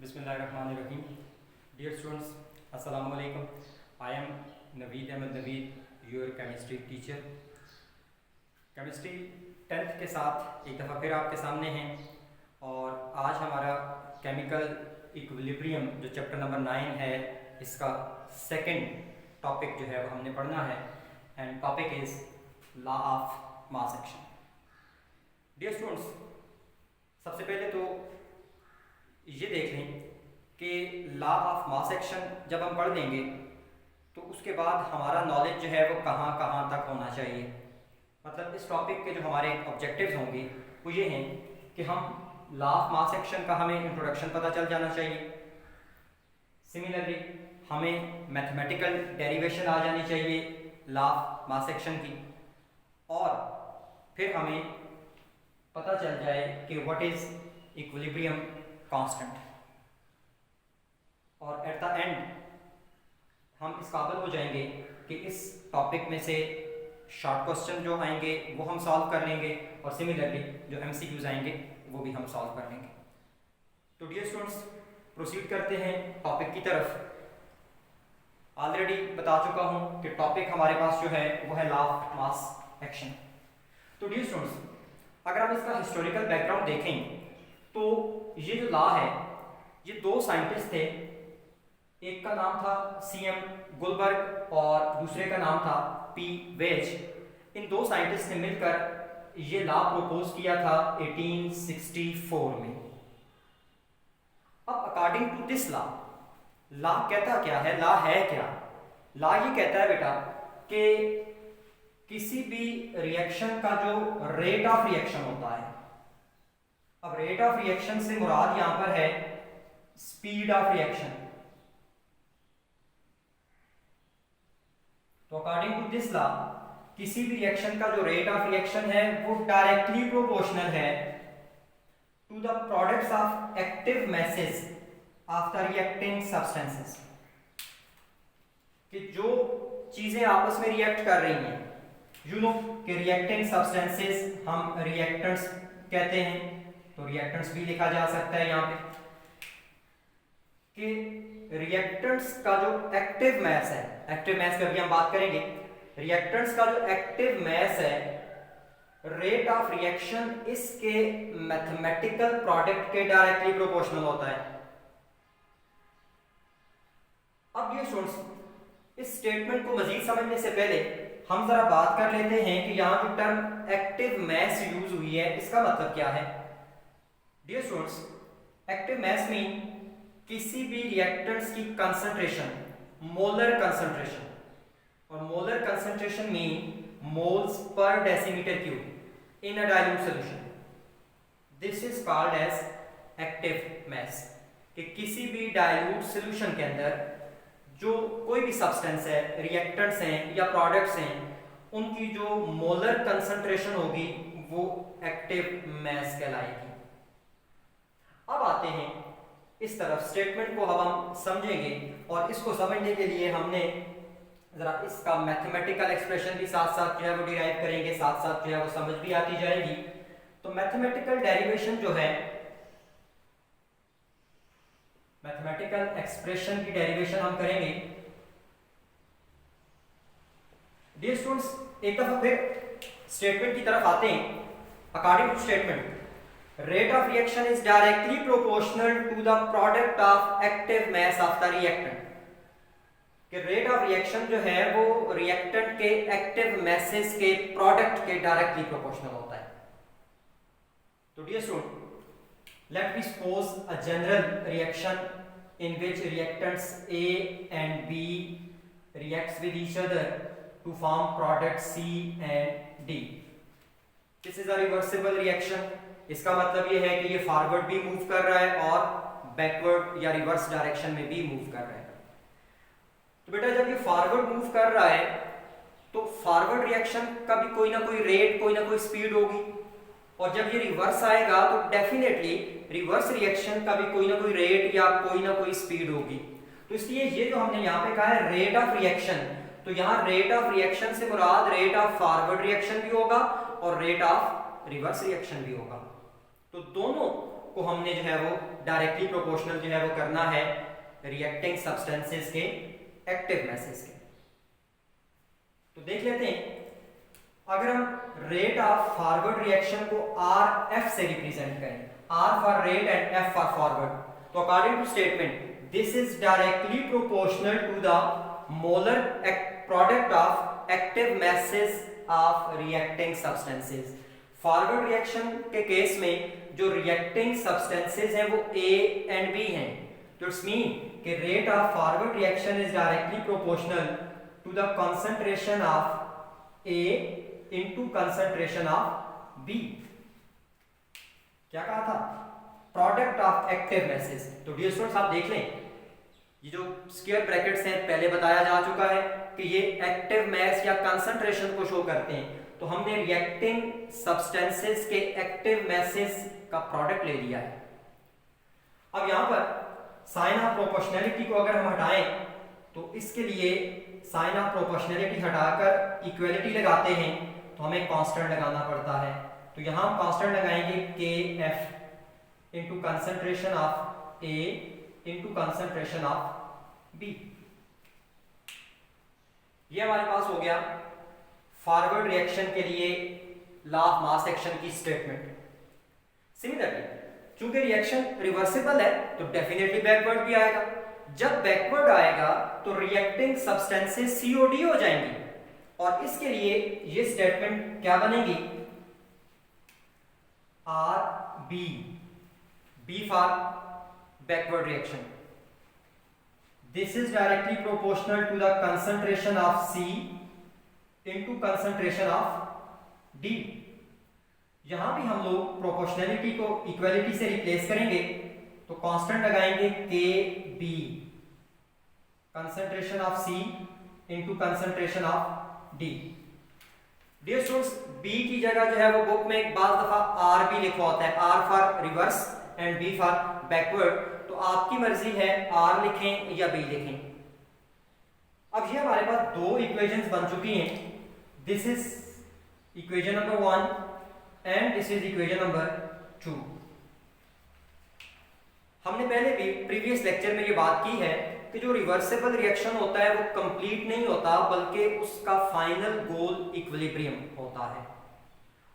Bismillahirrahmanirrahim. Dear students, Assalamu alaikum. I am Naveed Ahmed Naveed, your chemistry teacher. Chemistry 10th के साथ एक दफ़ा फिर आपके सामने हैं और आज हमारा केमिकल इक्विलिब्रियम जो चैप्टर नंबर 9 है, इसका सेकंड टॉपिक जो है वो हमने पढ़ना है and topic is law of mass action. Dear students, सबसे पहले तो ये देख लें कि लॉ ऑफ मास एक्शन जब हम पढ़ लेंगे तो उसके बाद हमारा नॉलेज जो है वो कहाँ कहाँ तक होना चाहिए. मतलब इस टॉपिक के जो हमारे ऑब्जेक्टिव्स होंगे वो ये हैं कि हम लॉ ऑफ मास एक्शन का हमें इंट्रोडक्शन पता चल जाना चाहिए. सिमिलरली हमें मैथमेटिकल डेरिवेशन आ जानी चाहिए लॉ ऑफ मास एक्शन की, और फिर हमें पता चल जाए कि व्हाट इज़ इक्विलिब्रियम कांस्टेंट, और एट द एंड हम इस काबिल हो जाएंगे कि इस टॉपिक में से शॉर्ट क्वेश्चन जो आएंगे वो हम सॉल्व कर लेंगे और सिमिलरली जो एमसीक्यूज आएंगे वो भी हम सॉल्व कर लेंगे. तो डियर स्टूडेंट्स, प्रोसीड करते हैं टॉपिक की तरफ. ऑलरेडी बता चुका हूँ कि टॉपिक हमारे पास जो है वो है लॉ ऑफ मास एक्शन. तो डियर स्टूडेंट्स, अगर हम इसका हिस्टोरिकल बैकग्राउंड देखें तो ये जो लॉ है ये दो साइंटिस्ट थे. एक का नाम था सीएम गुलबर्ग और दूसरे का नाम था पी वेज. इन दो साइंटिस्ट ने मिलकर ये लॉ प्रपोज किया था 1864 में. अब अकॉर्डिंग टू दिस लॉ कहता क्या है, लॉ है क्या? लॉ ये कहता है बेटा कि किसी भी रिएक्शन का जो रेट ऑफ रिएक्शन होता है, अब रेट ऑफ रिएक्शन से मुराद यहां पर है स्पीड ऑफ रिएक्शन. तो अकॉर्डिंग टू दिस लॉ किसी भी रिएक्शन का जो रेट ऑफ रिएक्शन है वो डायरेक्टली प्रोपोर्शनल है to the products of active masses of the reacting substances. कि जो चीजें आपस में रिएक्ट कर रही हैं, यू नो कि रिएक्टिंग सब्सटेंसेस हम रिएक्टेंट्स कहते हैं, तो रिएक्टेंट्स भी लिखा जा सकता है यहाँ पे कि रिएक्टेंट्स का जो एक्टिव मैस है, एक्टिव मैस की अभी हम बात करेंगे, रिएक्टेंट्स का जो एक्टिव मैस है, रेट ऑफ रिएक्शन इसके मैथमेटिकल प्रोडक्ट के डायरेक्टली प्रोपोर्शनल होता है. अब ये स्टूडेंट्स, इस स्टेटमेंट को मजीद समझने से पहले हम जरा बात कर लेते हैं कि यहां जो टर्म एक्टिव मैस यूज हुई है इसका मतलब क्या है. Dear students, active mass mean किसी भी रिएक्टेंट्स की कंसंट्रेशन, मोलर कंसंट्रेशन, और molar concentration mean moles per decimetre cube in a dilute solution. This is called as active mass. कि किसी भी डाइल्यूट सॉल्यूशन के अंदर जो कोई भी सब्सटेंस है, रिएक्टेंट्स हैं या प्रोडक्ट्स हैं, उनकी जो मोलर कंसंट्रेशन होगी वो एक्टिव मैस कहलाएगी. अब आते हैं इस तरफ, स्टेटमेंट को अब हम समझेंगे और इसको समझने के लिए हमने जरा इसका मैथमेटिकल एक्सप्रेशन भी साथ साथ जो है वो डिराइव करेंगे, साथ साथ जो है वो समझ भी आती जाएगी. तो मैथमेटिकल डेरिवेशन जो है, मैथमेटिकल एक्सप्रेशन की डेरिवेशन हम करेंगे. डियर स्टूडेंट्स, एक दफा फिर स्टेटमेंट की तरफ आते हैं. According to statement, rate of reaction is directly proportional to the product of active mass of the reactant. कि रेट ऑफ रिएक्शन जो है वो रिएक्टेंट के एक्टिव मैसेज के प्रोडक्ट के डायरेक्टली प्रोपोर्शनल होता है. तो dear student, let me suppose a general reaction in which reactants A and B reacts with each other to form product C and D. This is a reversible reaction. इसका मतलब ये है कि ये forward भी मूव कर रहा है और बैकवर्ड या रिवर्स डायरेक्शन में भी मूव कर रहा है. तो बेटा जब ये फॉरवर्ड मूव कर रहा है तो फॉरवर्ड रिएक्शन का भी कोई ना कोई रेट, कोई ना कोई स्पीड होगी, और जब ये रिवर्स आएगा तो डेफिनेटली रिवर्स रिएक्शन का भी कोई ना कोई रेट या कोई ना कोई स्पीड होगी. तो इसलिए ये जो हमने यहाँ पे कहा है रेट ऑफ रिएक्शन, तो यहाँ रेट ऑफ रिएक्शन से मुराद रेट ऑफ फॉरवर्ड रिएक्शन भी होगा और रेट ऑफ रिवर्स रिएक्शन भी होगा. तो दोनों को हमने जो है वो डायरेक्टली प्रोपोर्शनल जो है वो करना है रिएक्टिंग सब्सटेंसेस के एक्टिव मैसेज के। तो देख लेते हैं, अगर हम रेट ऑफ फॉरवर्ड रिएक्शन को आर एफ से रिप्रेजेंट करें, R for rate and F for forward, तो according to statement this is directly proportional to the molar product of active masses of reacting substances. Forward reaction के case में जो reacting substances हैं वो A and B हैं, तो it's mean कि rate of forward reaction is directly proportional to the concentration of A into concentration of B. क्या कहा था? Product of active masses. तो डियर स्टूडेंट्स आप देख लें, ये जो स्क्वायर ब्रैकेट्स हैं पहले बताया जा चुका है कि ये एक्टिव मैस या कंसंट्रेशन को शो करते हैं। तो हमने रिएक्टिंग सब्सटेंसेस के एक्टिव मैसेज का प्रोडक्ट ले लिया है। अब यहां पर साइन ऑफ प्रोपोर्शनैलिटी को अगर हम हटाएं तो इसके लिए साइन ऑफ प्रोपोर्शनैलिटी हटाकर इक्वलिटी लगाते हैं तो हमें कांस्टेंट लगाना पड़ता है। तो यहां हम कांस्टेंट लगाएंगे K F into concentration of A into concentration of B. ये हमारे पास हो गया फॉरवर्ड रिएक्शन के लिए लॉ ऑफ मास एक्शन की स्टेटमेंट। सिमिलरली चूंकि रिएक्शन रिवर्सिबल है तो डेफिनेटली बैकवर्ड भी आएगा। जब बैकवर्ड आएगा तो रिएक्टिंग सब्सटेंसेस सीओडी हो जाएंगी और इसके लिए ये स्टेटमेंट क्या बनेगी? R B, B for backward reaction. This is directly proportional to the concentration of C into concentration of D. यहां भी हम लोग प्रोपोर्शनैलिटी को इक्वलिटी से रिप्लेस करेंगे तो कांस्टेंट लगाएंगे K B, concentration of C into concentration of D. Dear students, B की जगह जो है वो बुक में एक बार दफा आर भी लिखा होता है, R for reverse and B for backward. तो आपकी मर्जी है आर लिखें या बी लिखें। अब ये हमारे पास दो इक्वेशंस बन चुकी हैं। This is equation number 1 and this is equation number 2। हमने पहले भी प्रीवियस लेक्चर में ये बात की है कि जो रिवर्सिबल रिएक्शन होता है वो कंप्लीट नहीं होता बल्कि उसका फाइनल गोल इक्विलिब्रियम होता है।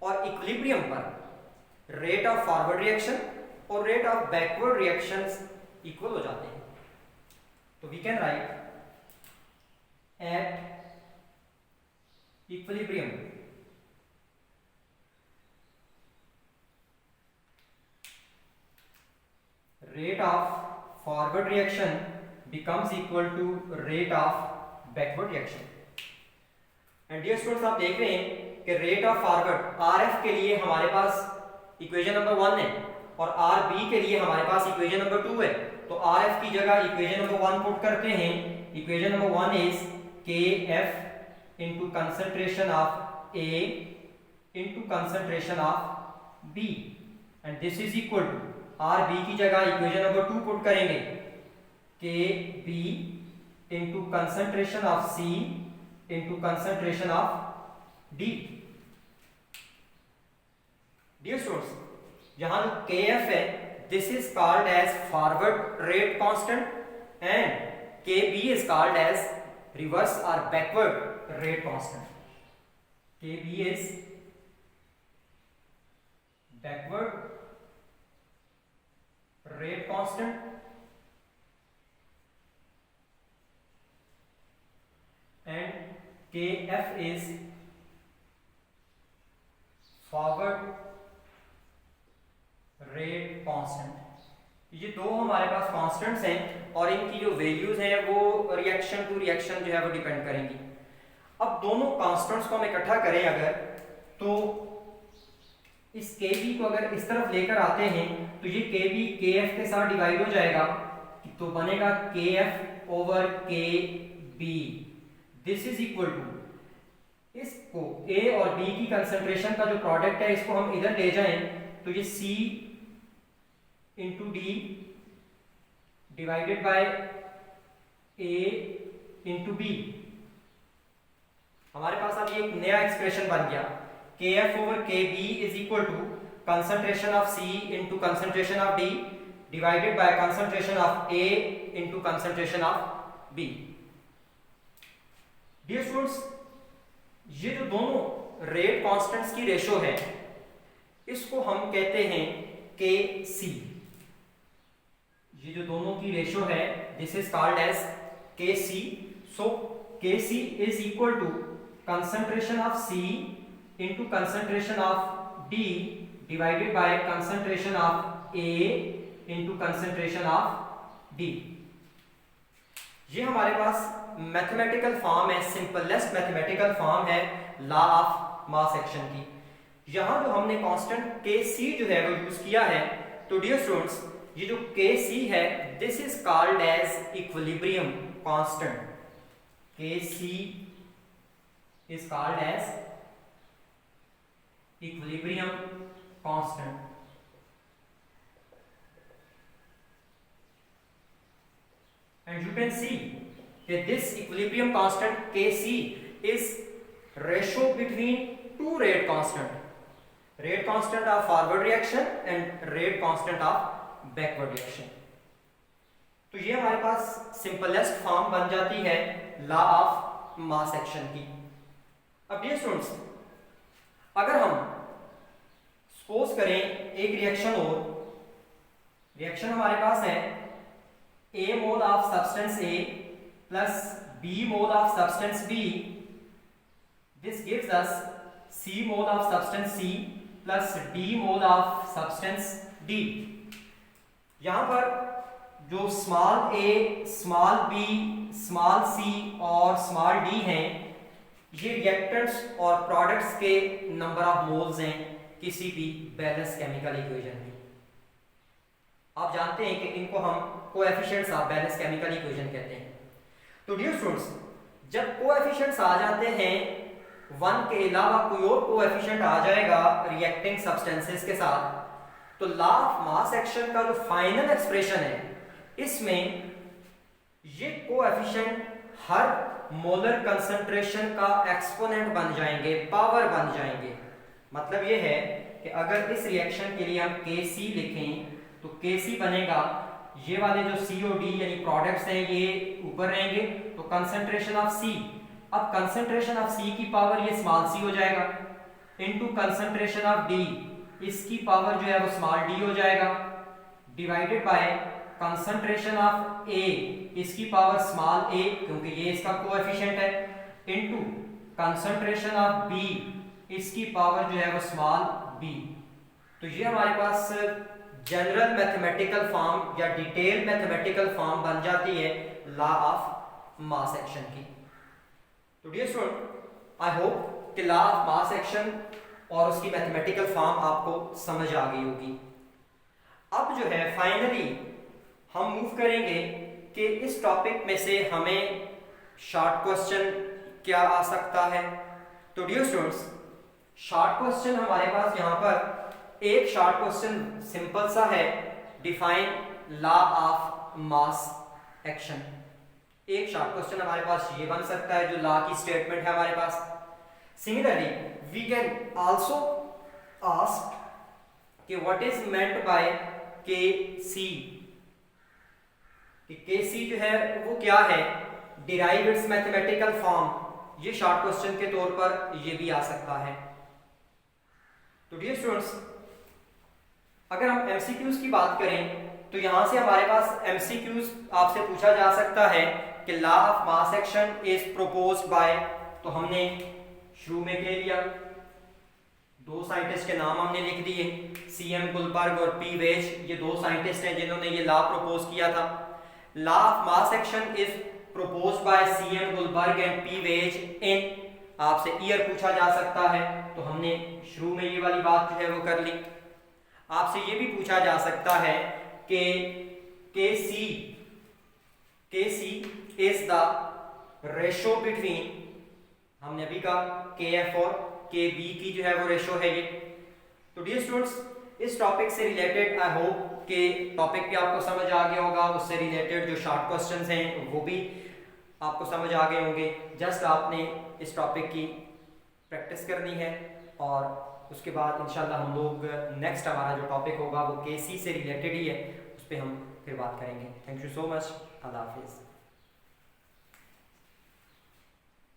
और इक्विलिब्रियम पर रेट ऑफ फॉरवर्ड रिएक्शन और rate of backward reactions equal हो जाते हैं। तो we can write at equilibrium rate of forward reaction becomes equal to rate of backward reaction। and dear students आप देख रहे हैं कि rate of forward RF के लिए हमारे पास इक्वेशन नंबर 1 है और RB के लिए हमारे पास इक्वेशन नंबर 2 है। तो RF की जगह इक्वेशन नंबर 1 पुट करते हैं। Equation number 1 is KF into concentration of A into concentration of B and this is equal to R B की जगह इक्वेशन नंबर 2 पुट करेंगे K B into concentration of C into concentration of D. Dear students, यहां जो K F है this is called as forward rate constant and K B is called as reverse और backward rate constant. K B is backward rate constant and Kf is forward rate constant। ये दो हमारे पास constants हैं और इनकी जो values हैं वो रिएक्शन टू रिएक्शन जो है वो डिपेंड करेंगी। अब दोनों कांस्टेंट्स को हम इकट्ठा करें अगर, तो इस के बी को अगर इस तरफ लेकर आते हैं तो ये के बी के एफ के साथ डिवाइड हो जाएगा तो बनेगा K F over K B. This is equal to, इसको ए और बी की कंसंट्रेशन का जो प्रोडक्ट है इसको हम इधर ले जाएं तो ये C into D divided by A into B. हमारे पास अब ये एक नया एक्सप्रेशन बन गया K F over K B is equal to concentration of C into concentration of D divided by concentration of A into concentration of B. Dear students, ये जो दोनों रेट कांस्टेंट्स की रेशो है इसको हम कहते हैं Kc. ये जो दोनों की रेशो है this is called as Kc. So Kc is equal to concentration of C into concentration of D divided by concentration of A into concentration of D. ये हमारे पास मैथमेटिकल फॉर्म है, सिंपलेस्ट मैथमेटिकल फॉर्म है law of mass action की. यहां जो हमने constant Kc जो है वो यूज किया है. तो डियर स्टूडेंट्स, ये जो Kc है this is called as equilibrium constant. Kc is called as equilibrium constant. And you can see that this equilibrium constant Kc is ratio between two rate constant. Rate constant of forward reaction and rate constant of backward reaction. तो ये हमारे पास simplest form बन जाती है law of mass action की. अब ये students, अगर हम सपोज करें एक रिएक्शन और रिएक्शन हमारे पास है A mole of substance A plus B mole of substance B. This gives us C mole of substance C plus D mole of substance D. यहां पर जो small a, small b, small c और small d हैं ये reactants और products के number of moles हैं किसी भी बैलेंस केमिकल इक्वेशन में. आप जानते हैं कि इनको हम coefficients of balance chemical equation कहते हैं. तो डियर स्टूडेंट्स, जब कोएफिशिएंट्स आ जाते हैं 1 के अलावा कोई और कोएफिशिएंट आ जाएगा रिएक्टिंग सब्सटेंसेस के साथ, तो लॉ ऑफ मास एक्शन का जो फाइनल एक्सप्रेशन है इसमें ये कोएफिशिएंट हर मोलर कंसंट्रेशन का एक्सपोनेंट बन जाएंगे, पावर बन जाएंगे. मतलब ये है कि अगर इस रिएक्शन के लिए हम Kc लिखें तो Kc बनेगा, ये वाले जो C और D यानी प्रोडक्ट्स हैं ये ऊपर रहेंगे तो कंसंट्रेशन ऑफ C. अब कंसंट्रेशन ऑफ C की पावर ये स्मॉल c हो जाएगा इनटू कंसंट्रेशन ऑफ D, इसकी पावर जो है वो स्मॉल d हो जाएगा divided by concentration of A, इसकी पावर स्मॉल a क्योंकि ये इसका कोएफिशिएंट है, इनटू कंसंट्रेशन ऑफ B, इसकी पावर जो है वो स्मॉल b. तो ये हमारे पास जनरल मैथमेटिकल फॉर्म या डिटेल मैथमेटिकल फॉर्म बन जाती है लॉ ऑफ मास एक्शन की. तो डियर स्टूडेंट, आई होप कि लॉ ऑफ मास एक्शन और उसकी मैथमेटिकल फॉर्म आपको समझ आ गई होगी. अब जो है फाइनली हम मूव करेंगे कि इस टॉपिक में से हमें शॉर्ट क्वेश्चन क्या आ सकता है. तो डियर स्टूडेंट्स, शॉर्ट क्वेश्चन हमारे पास यहाँ पर एक शॉर्ट क्वेश्चन सिंपल सा है, define law of mass action. एक शॉर्ट क्वेश्चन हमारे पास ये बन सकता है जो लॉ की स्टेटमेंट है हमारे पास. Similarly we can also ask कि what is meant by Kc, कि Kc जो है वो क्या है, डिराइव इट्स मैथमेटिकल फॉर्म. ये शॉर्ट क्वेश्चन के तौर पर ये भी आ सकता है. तो डियर स्टूडेंट्स, अगर हम एमसीक्यूज की बात करें तो यहां से हमारे पास एमसीक्यूज आपसे पूछा जा सकता है कि law of mass action is proposed by, तो हमने शुरू में कह लिया दो साइंटिस्ट के नाम हमने लिख दिए, CM गुलबर्ग और P वेज. ये दो साइंटिस्ट हैं जिन्होंने ये लॉ प्रपोज किया था. Law of mass action is proposed by CM Gulberg and P Waage in, आपसे ईयर पूछा जा सकता है तो हमने शुरू में ये वाली बात जो है वो कर ली. आपसे ये भी पूछा जा सकता है कि Kc is the ratio between, हमने अभी कहा Kf और Kb की जो है वो रेशो है ये. तो डियर स्टूडेंट्स, इस टॉपिक से रिलेटेड आई होप कि टॉपिक भी आपको समझ आ गया होगा, उससे रिलेटेड जो शॉर्ट क्वेश्चंस हैं वो भी आपको समझ आ गए होंगे. जस्ट आपने इस टॉपिक की प्रैक्टिस करनी है और उसके बाद इंशाल्लाह हम लोग नेक्स्ट हमारा जो टॉपिक होगा वो KC से रिलेटेड ही है, उस पर हम फिर बात करेंगे। थैंक यू सो मच, अल्लाह हाफिज़।